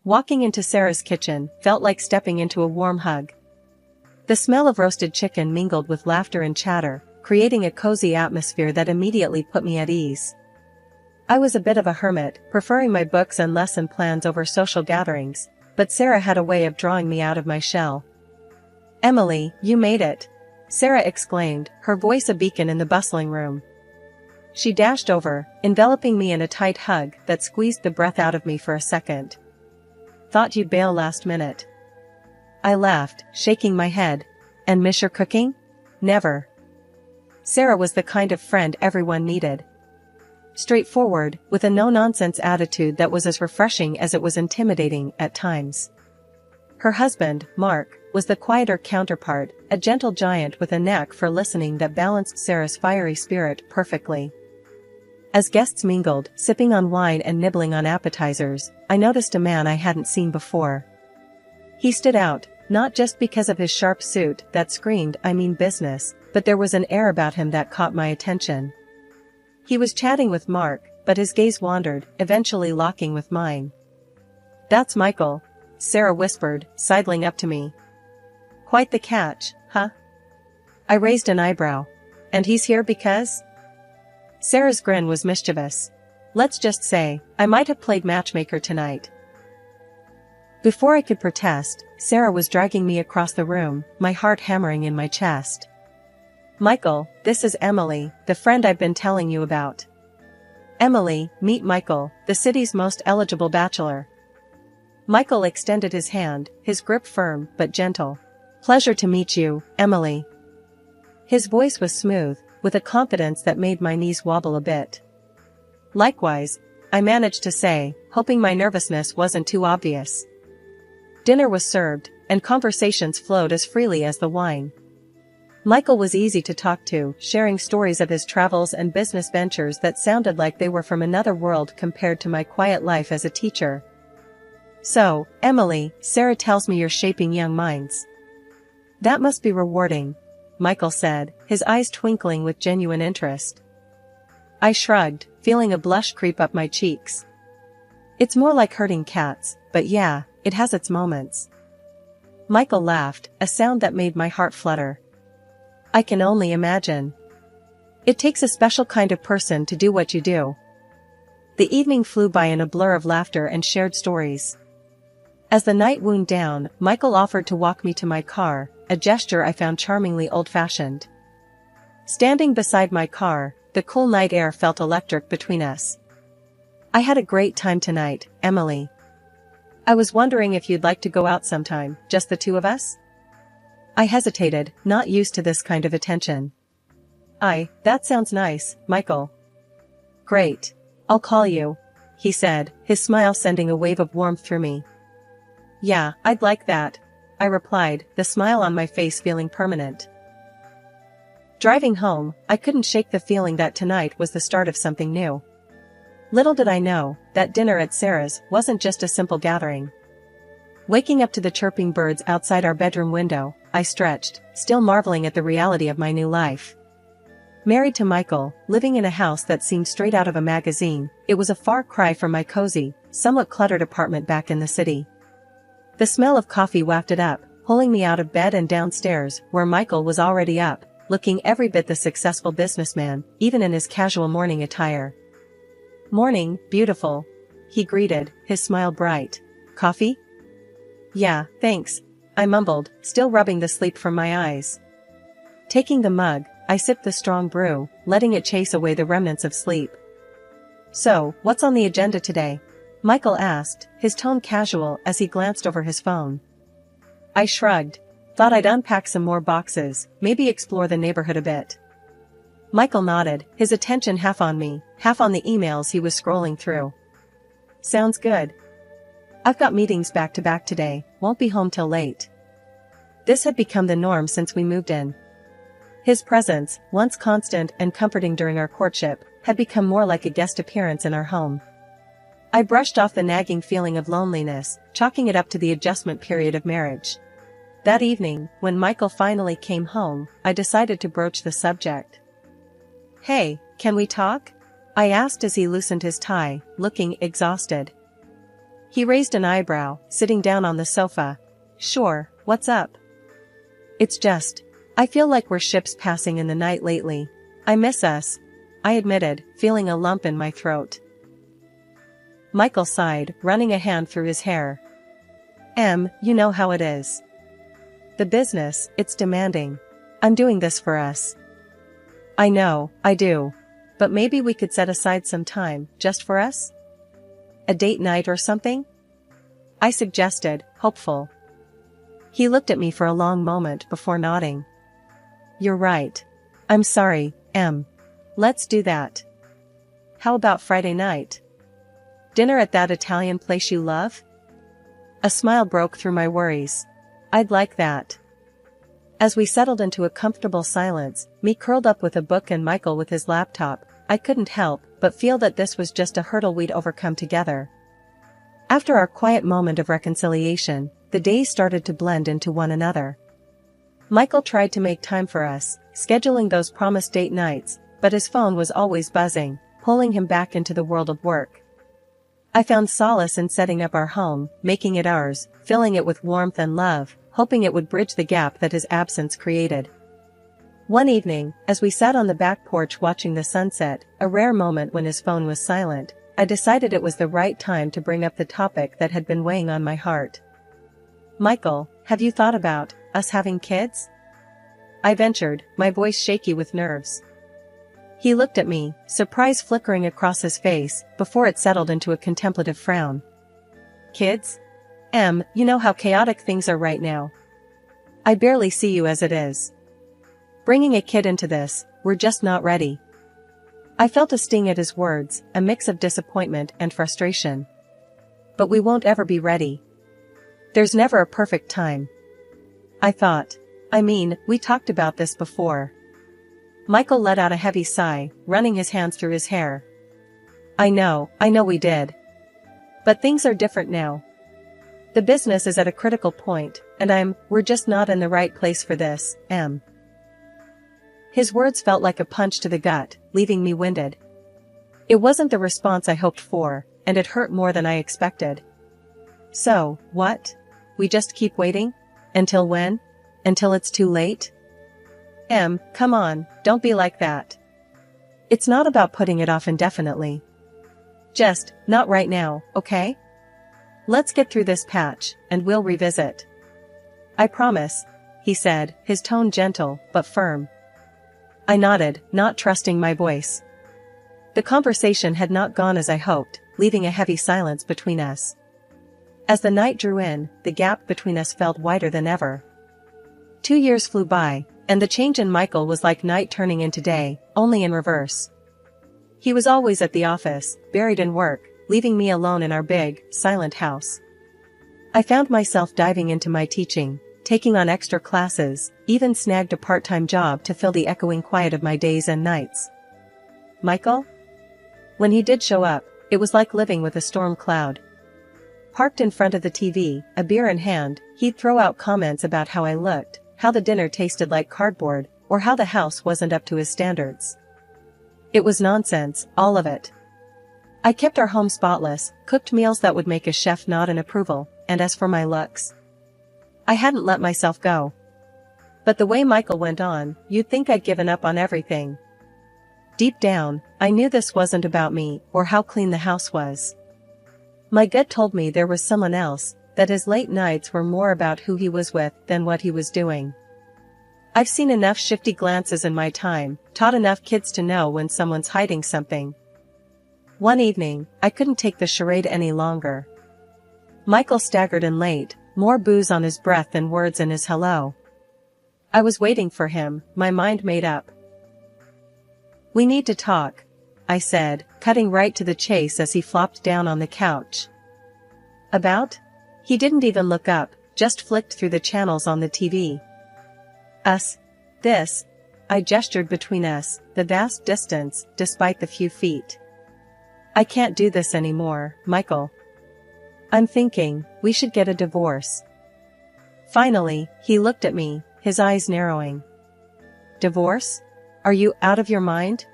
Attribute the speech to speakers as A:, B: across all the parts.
A: Walking into Sarah's kitchen felt like stepping into a warm hug. The smell of roasted chicken mingled with laughter and chatter, creating a cozy atmosphere that immediately put me at ease. I was a bit of a hermit, preferring my books and lesson plans over social gatherings, but Sarah had a way of drawing me out of my shell. "Emily, you made it!" Sarah exclaimed, her voice a beacon in the bustling room. She dashed over, enveloping me in a tight hug that squeezed the breath out of me for a second. "Thought you'd bail last minute." I laughed, shaking my head. "And miss your cooking?" "Never." Sarah was the kind of friend everyone needed. Straightforward, with a no-nonsense attitude that was as refreshing as it was intimidating at times. Her husband, Mark, was the quieter counterpart, a gentle giant with a knack for listening that balanced Sarah's fiery spirit perfectly. As guests mingled, sipping on wine and nibbling on appetizers, I noticed a man I hadn't seen before. He stood out, not just because of his sharp suit that screamed "I mean business," but there was an air about him that caught my attention. He was chatting with Mark, but his gaze wandered, eventually locking with mine. "That's Michael," Sarah whispered, sidling up to me. "Quite the catch, huh?" I raised an eyebrow. "And he's here because?" Sarah's grin was mischievous. "Let's just say, I might have played matchmaker tonight." Before I could protest, Sarah was dragging me across the room, my heart hammering in my chest. "Michael, this is Emily, the friend I've been telling you about. Emily, meet Michael, the city's most eligible bachelor." Michael extended his hand, his grip firm but gentle. "Pleasure to meet you, Emily." His voice was smooth, with a confidence that made my knees wobble a bit. "Likewise," I managed to say, hoping my nervousness wasn't too obvious. Dinner was served, and conversations flowed as freely as the wine. Michael was easy to talk to, sharing stories of his travels and business ventures that sounded like they were from another world compared to my quiet life as a teacher. "So, Emily, Sarah tells me you're shaping young minds. That must be rewarding," Michael said, his eyes twinkling with genuine interest. I shrugged, feeling a blush creep up my cheeks. "It's more like herding cats, but yeah, it has its moments." Michael laughed, a sound that made my heart flutter. "I can only imagine. It takes a special kind of person to do what you do." The evening flew by in a blur of laughter and shared stories. As the night wound down, Michael offered to walk me to my car, a gesture I found charmingly old-fashioned. Standing beside my car, the cool night air felt electric between us. "I had a great time tonight, Emily. I was wondering if you'd like to go out sometime, just the two of us?" I hesitated, not used to this kind of attention. That sounds nice, Michael." "Great. I'll call you," he said, his smile sending a wave of warmth through me. "Yeah, I'd like that," I replied, the smile on my face feeling permanent. Driving home, I couldn't shake the feeling that tonight was the start of something new. Little did I know, that dinner at Sarah's wasn't just a simple gathering. Waking up to the chirping birds outside our bedroom window, I stretched, still marveling at the reality of my new life. Married to Michael, living in a house that seemed straight out of a magazine, it was a far cry from my cozy, somewhat cluttered apartment back in the city. The smell of coffee wafted up, pulling me out of bed and downstairs, where Michael was already up, looking every bit the successful businessman, even in his casual morning attire. "Morning, beautiful," he greeted, his smile bright. "Coffee?" "Yeah, thanks," I mumbled, still rubbing the sleep from my eyes. Taking the mug, I sipped the strong brew, letting it chase away the remnants of sleep. "So, what's on the agenda today?" Michael asked, his tone casual as he glanced over his phone. I shrugged. Thought I'd unpack some more boxes, maybe explore the neighborhood a bit. Michael nodded, his attention half on me, half on the emails he was scrolling through. "Sounds good. I've got meetings back to back today, won't be home till late." This had become the norm since we moved in. His presence, once constant and comforting during our courtship, had become more like a guest appearance in our home. I brushed off the nagging feeling of loneliness, chalking it up to the adjustment period of marriage. That evening, when Michael finally came home, I decided to broach the subject. "Hey, can we talk?" I asked as he loosened his tie, looking exhausted. He raised an eyebrow, sitting down on the sofa. Sure, what's up? It's just, I feel like we're ships passing in the night lately. I miss us, I admitted, feeling a lump in my throat. Michael sighed, running a hand through his hair. You know how it is. The business, it's demanding. I'm doing this for us. I know, I do. But maybe we could set aside some time, just for us? A date night or something? I suggested, hopeful. He looked at me for a long moment before nodding. You're right. I'm sorry, Em. Let's do that. How about Friday night? Dinner at that Italian place you love? A smile broke through my worries. I'd like that. As we settled into a comfortable silence, me curled up with a book and Michael with his laptop, I couldn't help but feel that this was just a hurdle we'd overcome together. After our quiet moment of reconciliation, the days started to blend into one another. Michael tried to make time for us, scheduling those promised date nights, but his phone was always buzzing, pulling him back into the world of work. I found solace in setting up our home, making it ours, filling it with warmth and love, hoping it would bridge the gap that his absence created. One evening, as we sat on the back porch watching the sunset, a rare moment when his phone was silent, I decided it was the right time to bring up the topic that had been weighing on my heart. Michael, have you thought about us having kids? I ventured, my voice shaky with nerves. He looked at me, surprise flickering across his face, before it settled into a contemplative frown. Kids? You know how chaotic things are right now. I barely see you as it is. Bringing a kid into this, we're just not ready. I felt a sting at his words, a mix of disappointment and frustration. But we won't ever be ready. There's never a perfect time. I thought. We talked about this before. Michael let out a heavy sigh, running his hands through his hair. I know we did. But things are different now. The business is at a critical point, and we're just not in the right place for this, Em. His words felt like a punch to the gut, leaving me winded. It wasn't the response I hoped for, and it hurt more than I expected. So, what? We just keep waiting? Until when? Until it's too late? Come on, don't be like that. It's not about putting it off indefinitely. Just, not right now, okay? Let's get through this patch, and we'll revisit. I promise, he said, his tone gentle, but firm. I nodded, not trusting my voice. The conversation had not gone as I hoped, leaving a heavy silence between us. As the night drew in, the gap between us felt wider than ever. 2 years flew by, and the change in Michael was like night turning into day, only in reverse. He was always at the office, buried in work, leaving me alone in our big, silent house. I found myself diving into my teaching, taking on extra classes, even snagged a part-time job to fill the echoing quiet of my days and nights. Michael? When he did show up, it was like living with a storm cloud. Parked in front of the TV, a beer in hand, he'd throw out comments about how I looked, how the dinner tasted like cardboard, or how the house wasn't up to his standards. It was nonsense, all of it. I kept our home spotless, cooked meals that would make a chef nod in approval, and as for my looks, I hadn't let myself go. But the way Michael went on, you'd think I'd given up on everything. Deep down, I knew this wasn't about me, or how clean the house was. My gut told me there was someone else, that his late nights were more about who he was with than what he was doing. I've seen enough shifty glances in my time, taught enough kids to know when someone's hiding something. One evening, I couldn't take the charade any longer. Michael staggered in late, more booze on his breath than words in his hello. I was waiting for him, my mind made up. We need to talk, I said, cutting right to the chase as he flopped down on the couch. About? He didn't even look up, just flicked through the channels on the TV. Us. This. I gestured between us, the vast distance, despite the few feet. I can't do this anymore, Michael. I'm thinking, we should get a divorce. Finally, he looked at me, his eyes narrowing. Divorce? Are you out of your mind?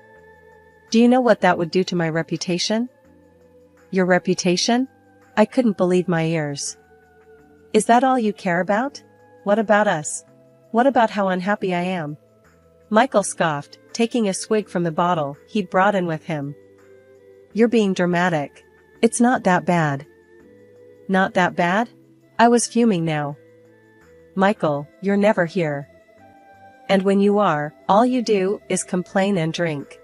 A: Do you know what that would do to my reputation? Your reputation? I couldn't believe my ears. Is that all you care about? What about us? What about how unhappy I am? Michael scoffed, taking a swig from the bottle he'd brought in with him. You're being dramatic. It's not that bad. Not that bad? I was fuming now. Michael, you're never here. And when you are, all you do is complain and drink.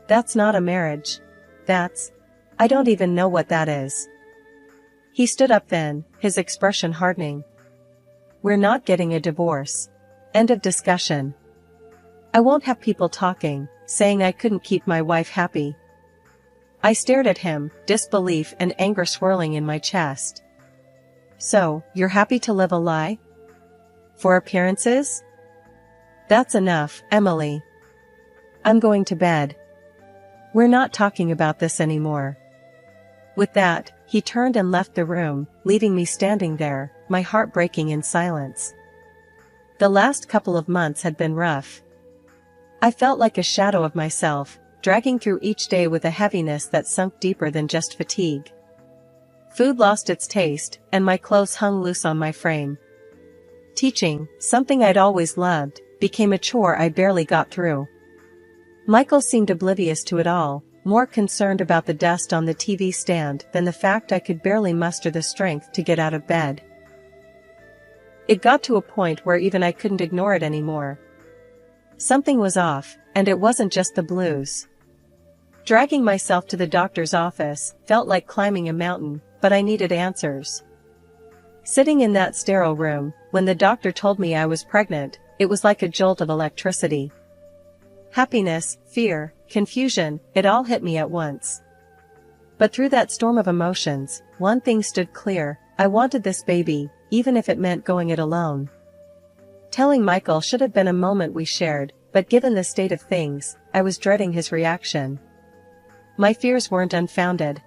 A: That's not a marriage. I don't even know what that is. He stood up then, his expression hardening. We're not getting a divorce. End of discussion. I won't have people talking, saying I couldn't keep my wife happy. I stared at him, disbelief and anger swirling in my chest. So, you're happy to live a lie? For appearances? That's enough, Emily. I'm going to bed. We're not talking about this anymore. With that, he turned and left the room, leaving me standing there, my heart breaking in silence. The last couple of months had been rough. I felt like a shadow of myself, dragging through each day with a heaviness that sunk deeper than just fatigue. Food lost its taste, and my clothes hung loose on my frame. Teaching, something I'd always loved, became a chore I barely got through. Michael seemed oblivious to it all, more concerned about the dust on the TV stand than the fact I could barely muster the strength to get out of bed. It got to a point where even I couldn't ignore it anymore. Something was off, and it wasn't just the blues. Dragging myself to the doctor's office felt like climbing a mountain, but I needed answers. Sitting in that sterile room, when the doctor told me I was pregnant, it was like a jolt of electricity. Happiness, fear, confusion, it all hit me at once. But through that storm of emotions, one thing stood clear: I wanted this baby, even if it meant going it alone. Telling Michael should have been a moment we shared, but given the state of things, I was dreading his reaction. My fears weren't unfounded.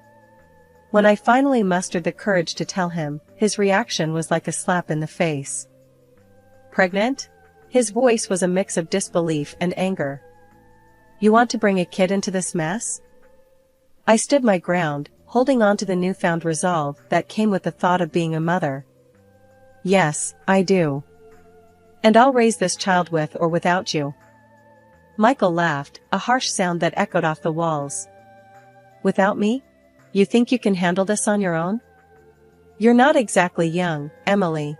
A: When I finally mustered the courage to tell him, his reaction was like a slap in the face. Pregnant? His voice was a mix of disbelief and anger. You want to bring a kid into this mess? I stood my ground, holding on to the newfound resolve that came with the thought of being a mother. Yes, I do. And I'll raise this child with or without you. Michael laughed, a harsh sound that echoed off the walls. Without me? You think you can handle this on your own? You're not exactly young, Emily.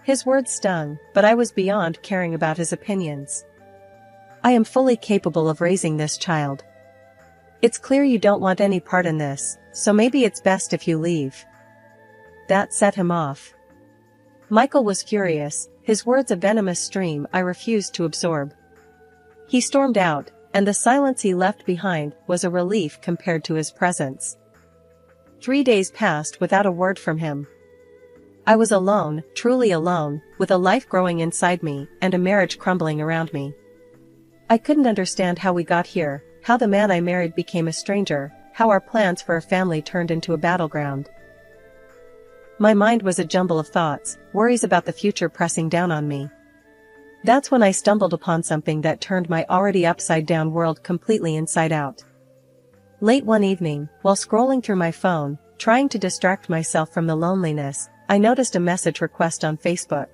A: His words stung, but I was beyond caring about his opinions. I am fully capable of raising this child. It's clear you don't want any part in this, so maybe it's best if you leave. That set him off. Michael was furious, his words a venomous stream I refused to absorb. He stormed out, and the silence he left behind was a relief compared to his presence. 3 days passed without a word from him. I was alone, truly alone, with a life growing inside me and a marriage crumbling around me. I couldn't understand how we got here, how the man I married became a stranger, how our plans for a family turned into a battleground. My mind was a jumble of thoughts, worries about the future pressing down on me. That's when I stumbled upon something that turned my already upside-down world completely inside out. Late one evening, while scrolling through my phone, trying to distract myself from the loneliness, I noticed a message request on Facebook.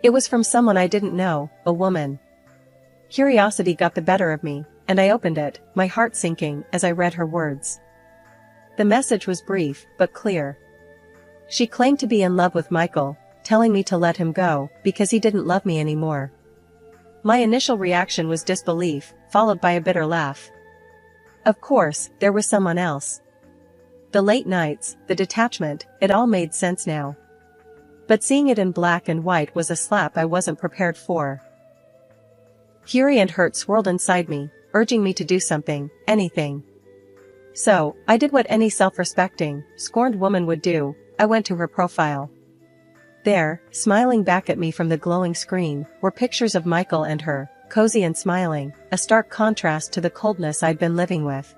A: It was from someone I didn't know, a woman. Curiosity got the better of me, and I opened it, my heart sinking as I read her words. The message was brief, but clear. She claimed to be in love with Michael, telling me to let him go, because he didn't love me anymore. My initial reaction was disbelief, followed by a bitter laugh. Of course, there was someone else. The late nights, the detachment, it all made sense now. But seeing it in black and white was a slap I wasn't prepared for. Fury and hurt swirled inside me, urging me to do something, anything. So, I did what any self-respecting, scorned woman would do. I went to her profile. There, smiling back at me from the glowing screen, were pictures of Michael and her, cozy and smiling, a stark contrast to the coldness I'd been living with.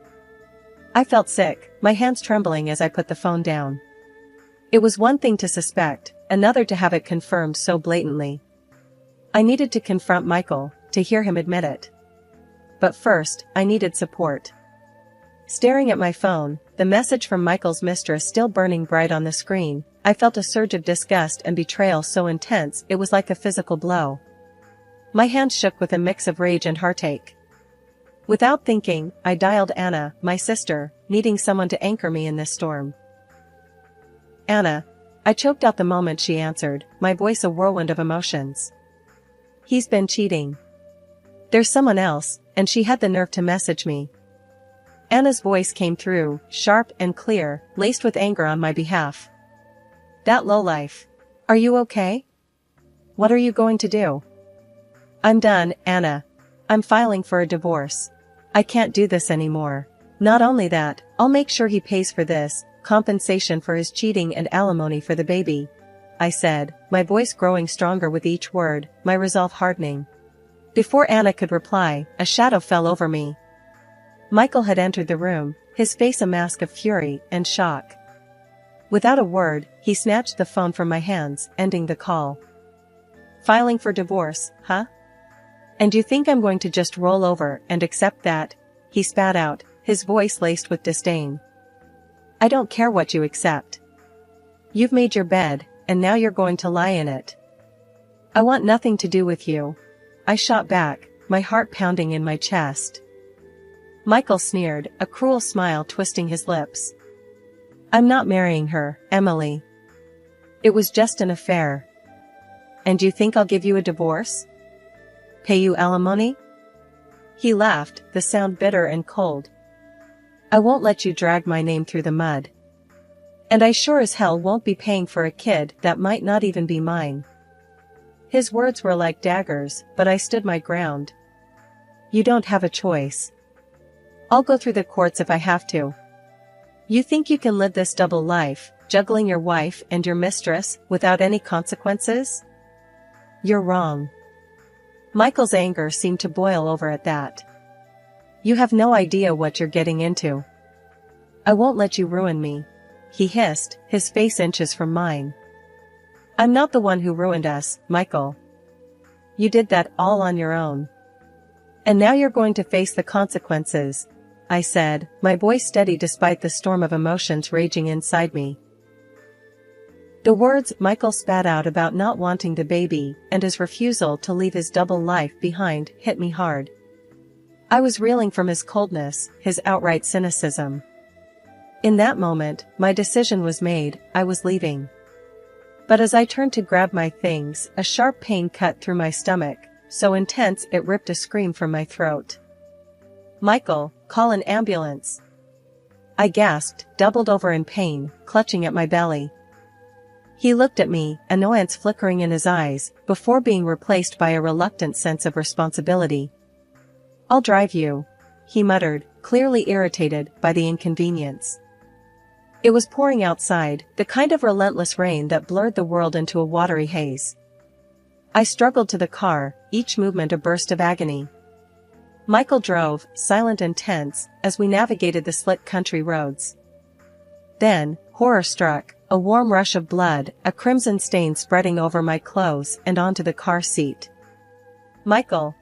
A: I felt sick, my hands trembling as I put the phone down. It was one thing to suspect, another to have it confirmed so blatantly. I needed to confront Michael, to hear him admit it. But first, I needed support. Staring at my phone, the message from Michael's mistress still burning bright on the screen, I felt a surge of disgust and betrayal so intense it was like a physical blow. My hand shook with a mix of rage and heartache. Without thinking, I dialed Anna, my sister, needing someone to anchor me in this storm. Anna. I choked out the moment she answered, my voice a whirlwind of emotions. He's been cheating. There's someone else, and she had the nerve to message me. Anna's voice came through, sharp and clear, laced with anger on my behalf. That lowlife. Are you okay? What are you going to do? I'm done, Anna. I'm filing for a divorce. I can't do this anymore. Not only that, I'll make sure he pays for this, compensation for his cheating and alimony for the baby. I said, my voice growing stronger with each word, my resolve hardening. Before Anna could reply, a shadow fell over me. Michael had entered the room, his face a mask of fury and shock. Without a word, he snatched the phone from my hands, ending the call. Filing for divorce, huh? And you think I'm going to just roll over and accept that? He spat out, his voice laced with disdain. I don't care what you accept. You've made your bed, and now you're going to lie in it. I want nothing to do with you. I shot back, my heart pounding in my chest. Michael sneered, a cruel smile twisting his lips. I'm not marrying her, Emily. It was just an affair. And you think I'll give you a divorce? Pay you alimony? He laughed, the sound bitter and cold. I won't let you drag my name through the mud. And I sure as hell won't be paying for a kid that might not even be mine. His words were like daggers, but I stood my ground. You don't have a choice. I'll go through the courts if I have to. You think you can live this double life, juggling your wife and your mistress, without any consequences? You're wrong. Michael's anger seemed to boil over at that. You have no idea what you're getting into. I won't let you ruin me. He hissed, his face inches from mine. I'm not the one who ruined us, Michael. You did that all on your own. And now you're going to face the consequences, I said, my voice steady despite the storm of emotions raging inside me. The words Michael spat out about not wanting the baby and his refusal to leave his double life behind hit me hard. I was reeling from his coldness, his outright cynicism. In that moment, my decision was made, I was leaving. But as I turned to grab my things, a sharp pain cut through my stomach, so intense it ripped a scream from my throat. Michael, call an ambulance. I gasped, doubled over in pain, clutching at my belly. He looked at me, annoyance flickering in his eyes, before being replaced by a reluctant sense of responsibility. I'll drive you, he muttered, clearly irritated by the inconvenience. It was pouring outside, the kind of relentless rain that blurred the world into a watery haze. I struggled to the car, each movement a burst of agony. Michael drove, silent and tense, as we navigated the slick country roads. Then, horror struck, a warm rush of blood, a crimson stain spreading over my clothes and onto the car seat. Michael!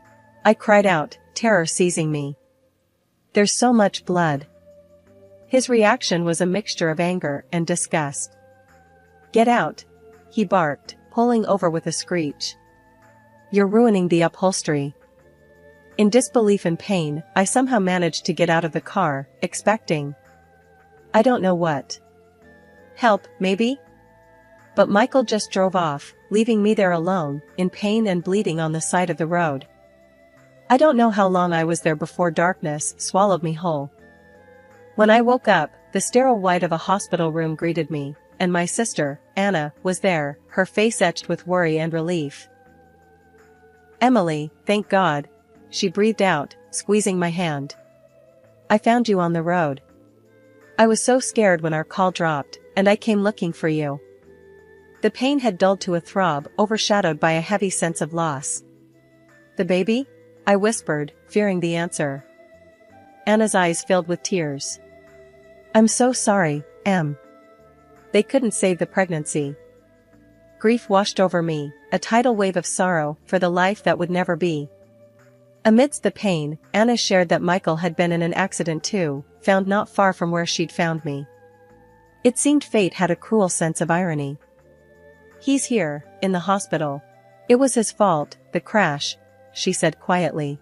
A: I cried out, terror seizing me. There's so much blood. His reaction was a mixture of anger and disgust. Get out! He barked, pulling over with a screech. You're ruining the upholstery. In disbelief and pain, I somehow managed to get out of the car, expecting I don't know what. Help, maybe? But Michael just drove off, leaving me there alone, in pain and bleeding on the side of the road. I don't know how long I was there before darkness swallowed me whole. When I woke up, the sterile white of a hospital room greeted me, and my sister, Anna, was there, her face etched with worry and relief. Emily, thank God, she breathed out, squeezing my hand. I found you on the road. I was so scared when our call dropped, and I came looking for you. The pain had dulled to a throb, overshadowed by a heavy sense of loss. The baby? I whispered, fearing the answer. Anna's eyes filled with tears. I'm so sorry, Em. They couldn't save the pregnancy. Grief washed over me, a tidal wave of sorrow for the life that would never be. Amidst the pain, Anna shared that Michael had been in an accident too, found not far from where she'd found me. It seemed fate had a cruel sense of irony. He's here, in the hospital. It was his fault, the crash, she said quietly.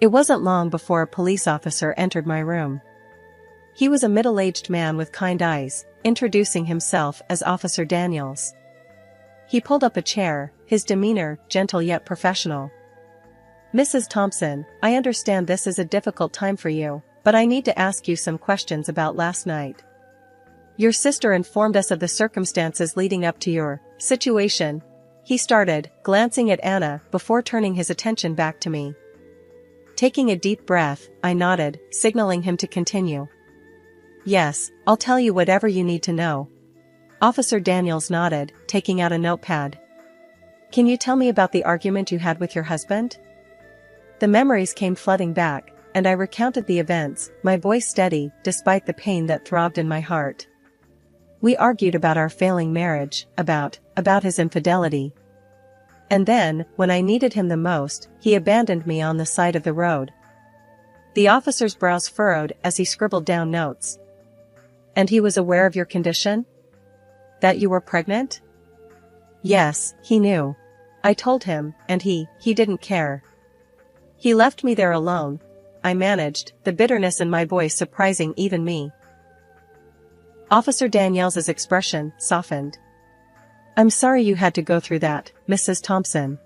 A: It wasn't long before a police officer entered my room. He was a middle-aged man with kind eyes, introducing himself as Officer Daniels. He pulled up a chair, his demeanor gentle yet professional. "Mrs. Thompson, I understand this is a difficult time for you, but I need to ask you some questions about last night. Your sister informed us of the circumstances leading up to your situation," he started, glancing at Anna before turning his attention back to me. Taking a deep breath, I nodded, signaling him to continue. "Yes, I'll tell you whatever you need to know." Officer Daniels nodded, taking out a notepad. "Can you tell me about the argument you had with your husband?" The memories came flooding back, and I recounted the events, my voice steady, despite the pain that throbbed in my heart. "We argued about our failing marriage, about his infidelity. And then, when I needed him the most, he abandoned me on the side of the road." The officer's brows furrowed as he scribbled down notes. "And he was aware of your condition? That you were pregnant?" "Yes, he knew. I told him, and he didn't care. He left me there alone," I managed, the bitterness in my voice surprising even me. Officer Daniels' expression softened. "I'm sorry you had to go through that, Mrs. Thompson.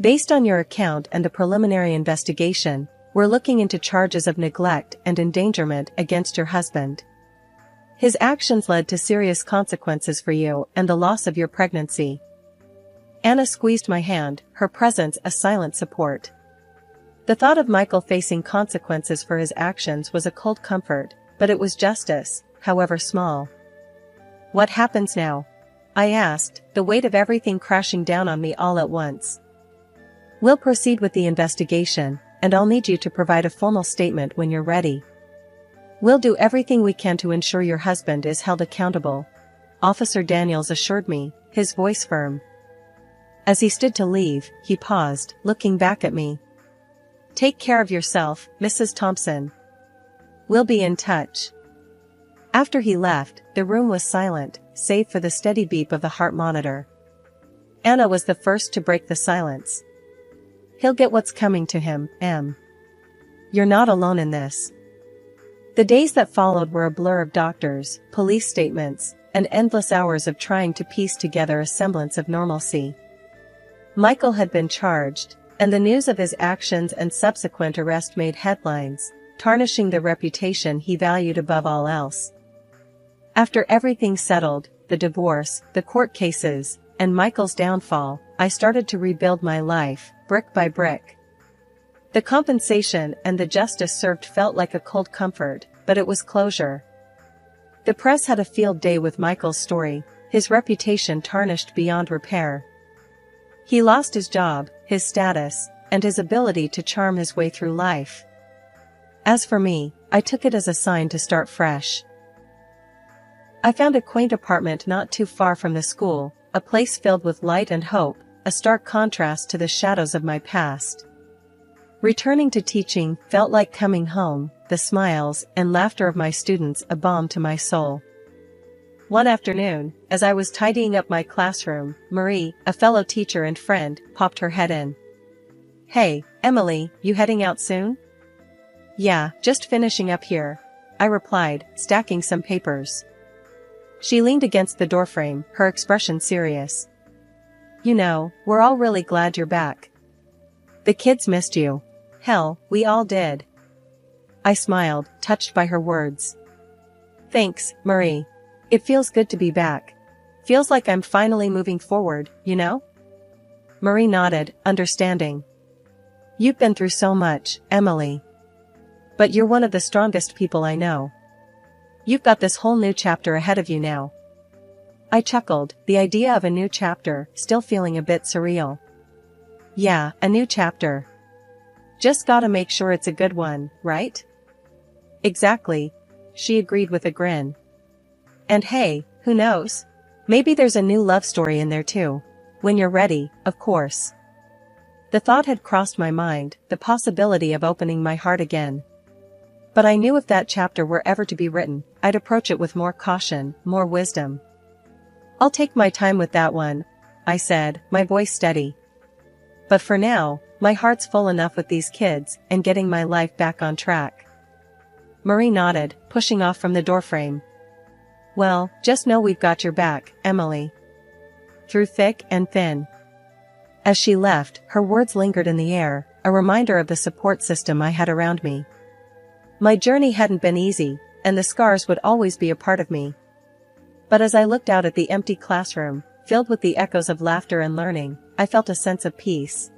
A: Based on your account and the preliminary investigation, we're looking into charges of neglect and endangerment against your husband. His actions led to serious consequences for you and the loss of your pregnancy." Anna squeezed my hand, her presence a silent support. The thought of Michael facing consequences for his actions was a cold comfort, but it was justice, however small. "What happens now?" I asked, the weight of everything crashing down on me all at once. "We'll proceed with the investigation, and I'll need you to provide a formal statement when you're ready. We'll do everything we can to ensure your husband is held accountable," Officer Daniels assured me, his voice firm. As he stood to leave, he paused, looking back at me. "Take care of yourself, Mrs. Thompson. We'll be in touch." After he left, the room was silent, save for the steady beep of the heart monitor. Anna was the first to break the silence. "He'll get what's coming to him, Em. You're not alone in this." The days that followed were a blur of doctors, police statements, and endless hours of trying to piece together a semblance of normalcy. Michael had been charged, and the news of his actions and subsequent arrest made headlines, tarnishing the reputation he valued above all else. After everything settled, the divorce, the court cases, and Michael's downfall, I started to rebuild my life, brick by brick. The compensation and the justice served felt like a cold comfort, but it was closure. The press had a field day with Michael's story, his reputation tarnished beyond repair. He lost his job, his status, and his ability to charm his way through life. As for me, I took it as a sign to start fresh. I found a quaint apartment not too far from the school, a place filled with light and hope, a stark contrast to the shadows of my past. Returning to teaching felt like coming home, the smiles and laughter of my students a balm to my soul. One afternoon, as I was tidying up my classroom, Marie, a fellow teacher and friend, popped her head in. "Hey, Emily, you heading out soon?" "Yeah, just finishing up here," I replied, stacking some papers. She leaned against the doorframe, her expression serious. "You know, we're all really glad you're back. The kids missed you. Hell, we all did." I smiled, touched by her words. "Thanks, Marie. It feels good to be back. Feels like I'm finally moving forward, you know?" Marie nodded, understanding. "You've been through so much, Emily. But you're one of the strongest people I know. You've got this whole new chapter ahead of you now." I chuckled, the idea of a new chapter still feeling a bit surreal. "Yeah, a new chapter. Just gotta make sure it's a good one, right?" "Exactly," she agreed with a grin. "And hey, who knows? Maybe there's a new love story in there too. When you're ready, of course." The thought had crossed my mind, the possibility of opening my heart again. But I knew if that chapter were ever to be written, I'd approach it with more caution, more wisdom. "I'll take my time with that one," I said, my voice steady. "But for now, my heart's full enough with these kids and getting my life back on track." Marie nodded, pushing off from the doorframe. "Well, just know we've got your back, Emily. Through thick and thin." As she left, her words lingered in the air, a reminder of the support system I had around me. My journey hadn't been easy, and the scars would always be a part of me. But as I looked out at the empty classroom, filled with the echoes of laughter and learning, I felt a sense of peace.